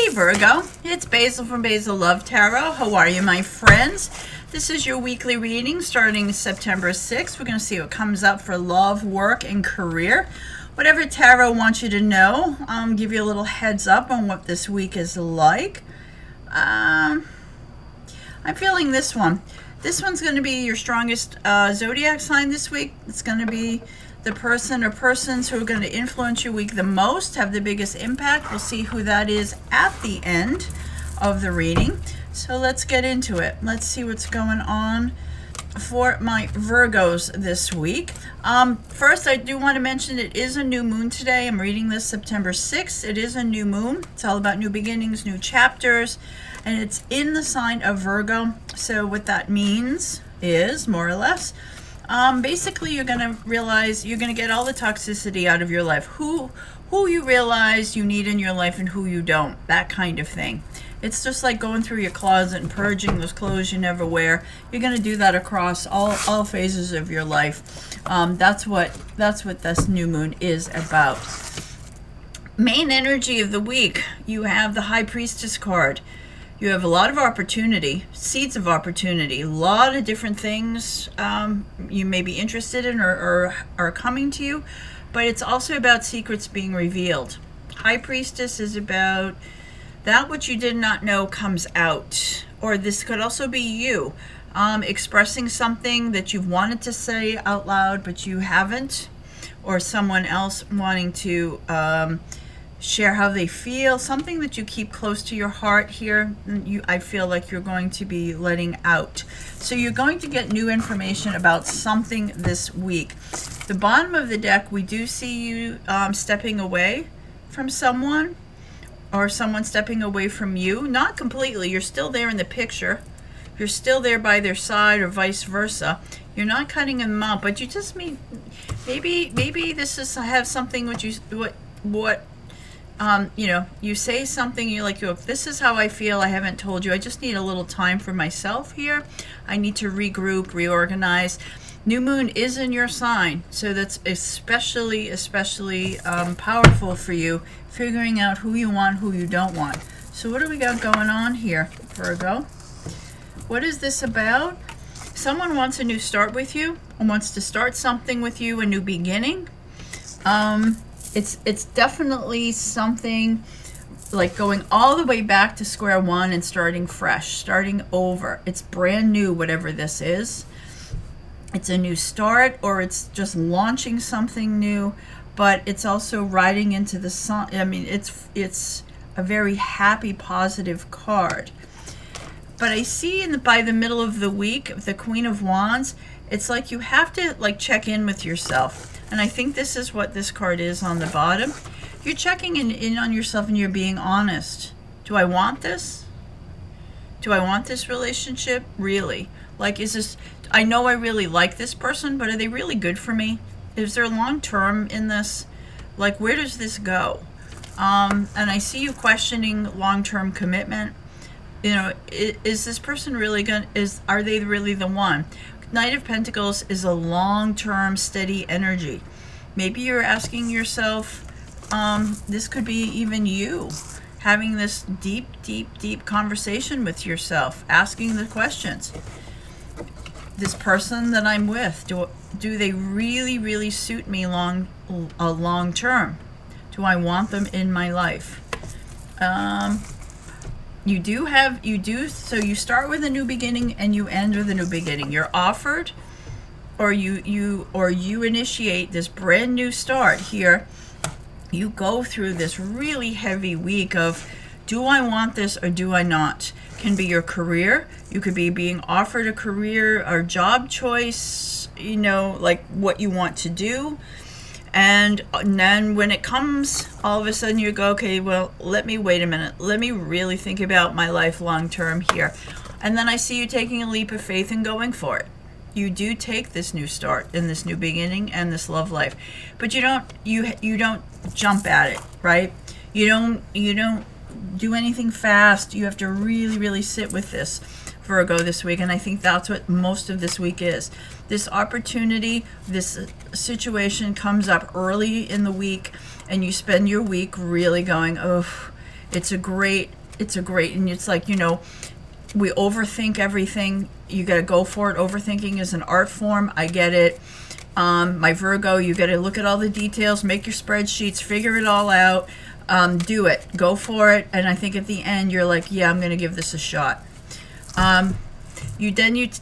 Hey Virgo, it's Basil from Basil Love Tarot. How are you, my friends? This is your weekly reading starting September 6th. We're going to see what comes up for love, work, and career. Whatever tarot wants you to know, give you a little heads up on what this week is like. I'm feeling this one. This one's going to be your strongest zodiac sign this week. It's going to be the person or persons who are going to influence your week the most, have the biggest impact. We'll see who that is at the end of the reading. So let's get into it. Let's see what's going on for my Virgos this week. First, I do want to mention it is a new moon today. I'm reading this September 6th. It is a new moon. It's all about new beginnings, new chapters, and it's in the sign of Virgo. So what that means is, more or less, basically you're going to realize you're going to get all the toxicity out of your life. Who you realize you need in your life and who you don't. That kind of thing. It's just like going through your closet and purging those clothes you never wear. You're going to do that across all phases of your life. That's what this new moon is about. Main energy of the week. You have the High Priestess card. You have a lot of opportunity, seeds of opportunity, a lot of different things you may be interested in or are coming to you, but it's also about secrets being revealed. High Priestess is about that which you did not know comes out, or this could also be you expressing something that you've wanted to say out loud but you haven't, or someone else wanting to share how they feel, something that you keep close to your heart here. I feel like you're going to be letting out. So you're going to get new information about something this week. The bottom of the deck, we do see you stepping away from someone, or someone stepping away from you. Not completely. You're still there in the picture. You're still there by their side, or vice versa. You're not cutting them out, but you just mean maybe this is have something which you you say something, you're like, this is how I feel, I haven't told you, I just need a little time for myself here, I need to regroup, reorganize. New moon is in your sign, so that's especially powerful for you, figuring out who you want, who you don't want. So what do we got going on here, Virgo? What is this about? Someone wants a new start with you, and wants to start something with you, a new beginning. It's definitely something like going all the way back to square one and starting fresh, starting over. It's brand new, whatever this is. It's a new start, or it's just launching something new, but it's also riding into the sun. I mean, it's a very happy, positive card. But I see by the middle of the week, the Queen of Wands, it's like you have to check in with yourself. And I think this is what this card is on the bottom. You're checking in on yourself and you're being honest. Do I want this? Do I want this relationship? Really? Is this, I know I really like this person, but are they really good for me? Is there long term in this? Where does this go? And I see you questioning long-term commitment. Is this person really are they really the one? Knight of Pentacles is a long-term, steady energy. Maybe you're asking yourself, this could be even you, having this deep conversation with yourself, asking the questions. This person that I'm with, do they really suit me long term? Do I want them in my life? So you start with a new beginning and you end with a new beginning. You're offered, or you initiate this brand new start here. You go through this really heavy week of, do I want this or do I not? Can be your career. You could be being offered a career or job choice, what you want to do. And then when it comes, all of a sudden you go, okay, well, let me wait a minute. Let me really think about my life long term here. And then I see you taking a leap of faith and going for it. You do take this new start and this new beginning and this love life. But you don't jump at it, right? You don't do anything fast. You have to really sit with this, Virgo, this week. And I think that's what most of this week is. This opportunity, this situation comes up early in the week, and you spend your week really going, oh, It's a great, and it's like, we overthink everything. You got to go for it. Overthinking is an art form. I get it. My Virgo, you got to look at all the details, make your spreadsheets, figure it all out, do it, go for it. And I think at the end, you're like, yeah, I'm going to give this a shot. You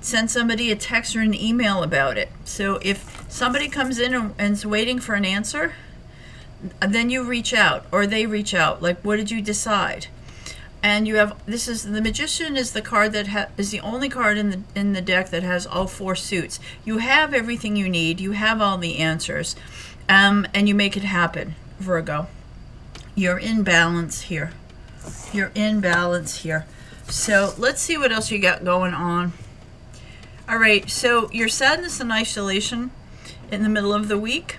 send somebody a text or an email about it. So if somebody comes in and is waiting for an answer, then you reach out, or they reach out. Like, what did you decide? And you have, the Magician is the card that is the only card in the deck that has all 4 suits. You have everything you need. You have all the answers, and you make it happen, Virgo. You're in balance here. You're in balance here. So let's see what else you got going on. All right, so your sadness and isolation in the middle of the week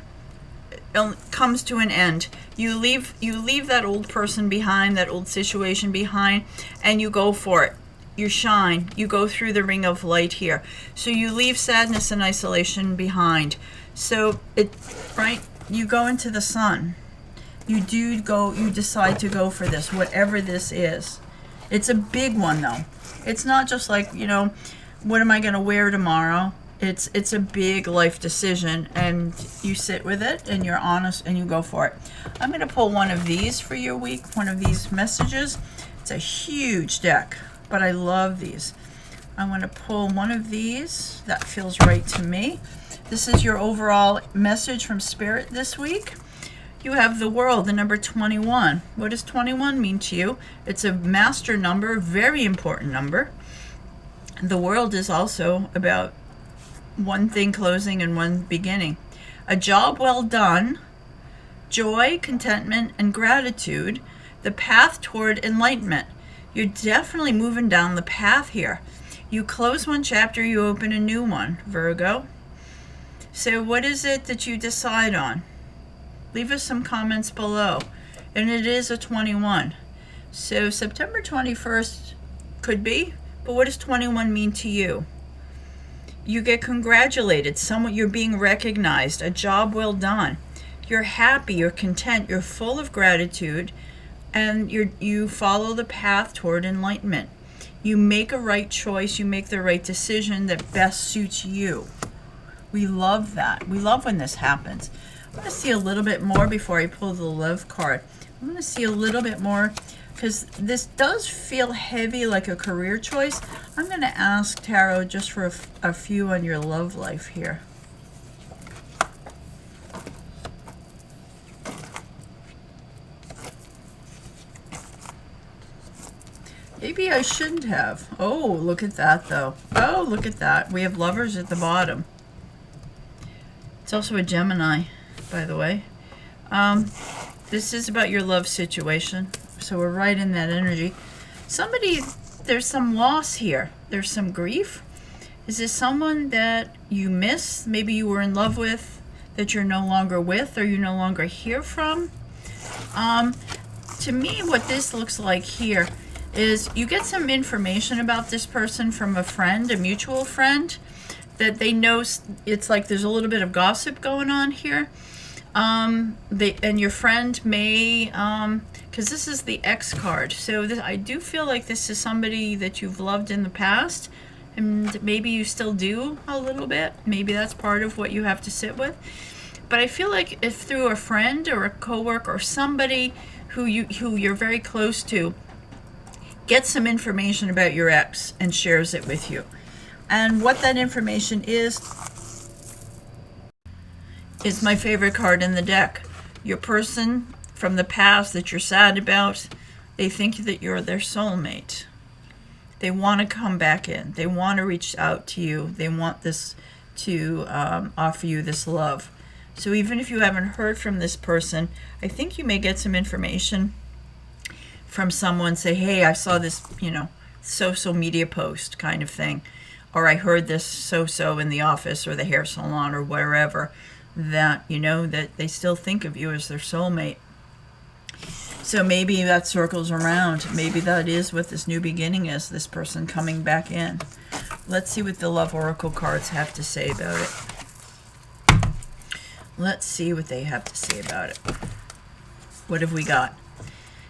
comes to an end. You leave that old person behind, that old situation behind, and you go for it. You shine. You go through the ring of light here. So you leave sadness and isolation behind. So you go into the sun. You decide to go for this, whatever this is. It's a big one though. It's not just like, what am I going to wear tomorrow? It's a big life decision, and you sit with it and you're honest and you go for it. I'm going to pull one of these for your week, one of these messages. It's a huge deck, but I love these. I'm going to pull one of these that feels right to me. This is your overall message from Spirit this week. You have the World, the number 21. What does 21 mean to you? It's a master number, very important number. The World is also about one thing closing and one beginning. A job well done, joy, contentment, and gratitude, the path toward enlightenment. You're definitely moving down the path here. You close one chapter, you open a new one, Virgo. So what is it that you decide on? Leave us some comments below. And it is a 21. So September 21st could be, but what does 21 mean to you? You get congratulated. You're being recognized. A job well done. You're happy. You're content. You're full of gratitude, and you follow the path toward enlightenment. You make a right choice. You make the right decision that best suits you. We love that. We love when this happens. I'm going to see a little bit more before I pull the love card. I'm going to see a little bit more, because this does feel heavy, like a career choice. I'm going to ask Tarot just for a few on your love life here. Maybe I shouldn't have. Oh, look at that, though. Oh, look at that. We have Lovers at the bottom. It's also a Gemini, by the way. This is about your love situation. So we're right in that energy. There's some loss here. There's some grief. Is this someone that you miss? Maybe you were in love with, that you're no longer with, or you no longer hear from? To me, what this looks like here is you get some information about this person from a friend, a mutual friend, that they know. It's like there's a little bit of gossip going on here. And your friend may, because this is the X card, so I do feel like this is somebody that you've loved in the past, and maybe you still do a little bit. Maybe that's part of what you have to sit with. But I feel like if through a friend or a coworker or somebody who you're very close to gets some information about your ex and shares it with you, and what that information is my favorite card in the deck. Your person from the past that you're sad about, they think that you're their soulmate. They want to come back in. They want to reach out to you. They want this to offer you this love. So even if you haven't heard from this person, I think you may get some information from someone. Say, hey, I saw this, social media post kind of thing. Or I heard this so-so in the office or the hair salon or wherever, that that they still think of you as their soulmate. So maybe that circles around. Maybe that is what this new beginning is, this person coming back in. Let's see what the Love Oracle cards have to say about it. Let's see what they have to say about it. What have we got?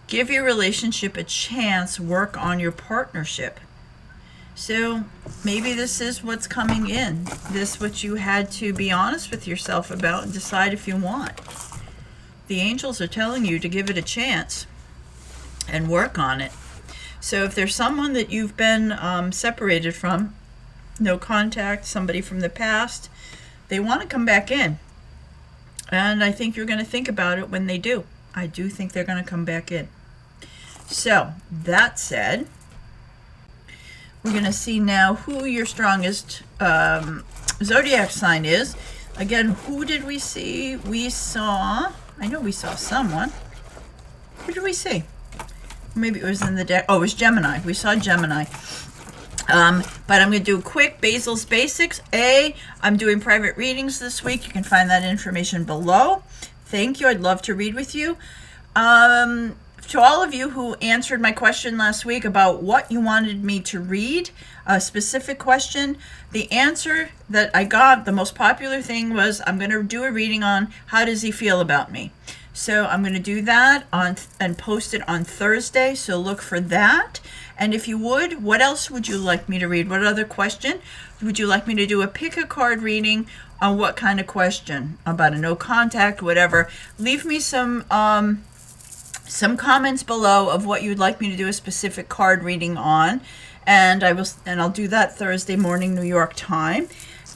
Give your relationship a chance. Work on your partnership. So maybe this is what's coming in. This what you had to be honest with yourself about and decide if you want. The angels are telling you to give it a chance and work on it. So if there's someone that you've been separated from, no contact, somebody from the past, they want to come back in. And I think you're going to think about it when they do. I do think they're going to come back in. So that said, we're going to see now who your strongest zodiac sign is. Again, who did we see? We saw, I know we saw someone. Who did we see? Maybe it was in the deck. Oh, it was Gemini. We saw Gemini. But I'm going to do quick Basil's Basics. I'm doing private readings this week. You can find that information below. Thank you. I'd love to read with you. To all of you who answered my question last week about what you wanted me to read, a specific question, the answer that I got, the most popular thing was, I'm going to do a reading on how does he feel about me. So I'm going to do that and post it on Thursday, so look for that. And if you would, what else would you like me to read? What other question? Would you like me to do a pick a card reading on what kind of question? About a no contact, whatever. Leave me some comments below of what you'd like me to do a specific card reading on, and I'll do that Thursday morning New York time.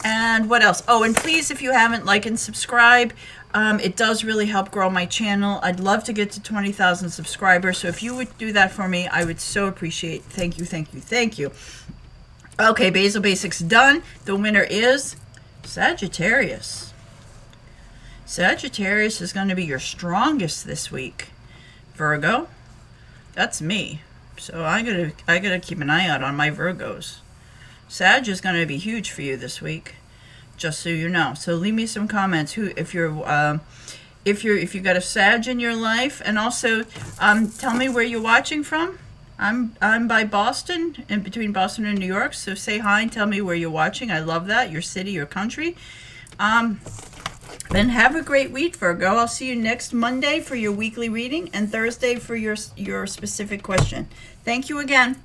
And what else? Oh, and please, if you haven't, like and subscribe. It does really help grow my channel. I'd love to get to 20,000 subscribers, so if you would do that for me, I would so appreciate. Thank you, thank you, thank you. Okay, Basil Basics done. The winner is Sagittarius. Sagittarius is going to be your strongest this week. Virgo, that's me. So I gotta keep an eye out on my Virgos. Sag is gonna be huge for you this week, just so you know. So leave me some comments if you got a Sag in your life, and also tell me where you're watching from. I'm by Boston, in between Boston and New York. So say hi and tell me where you're watching. I love that, your city, your country. Then have a great week, Virgo. I'll see you next Monday for your weekly reading and Thursday for your specific question. Thank you again.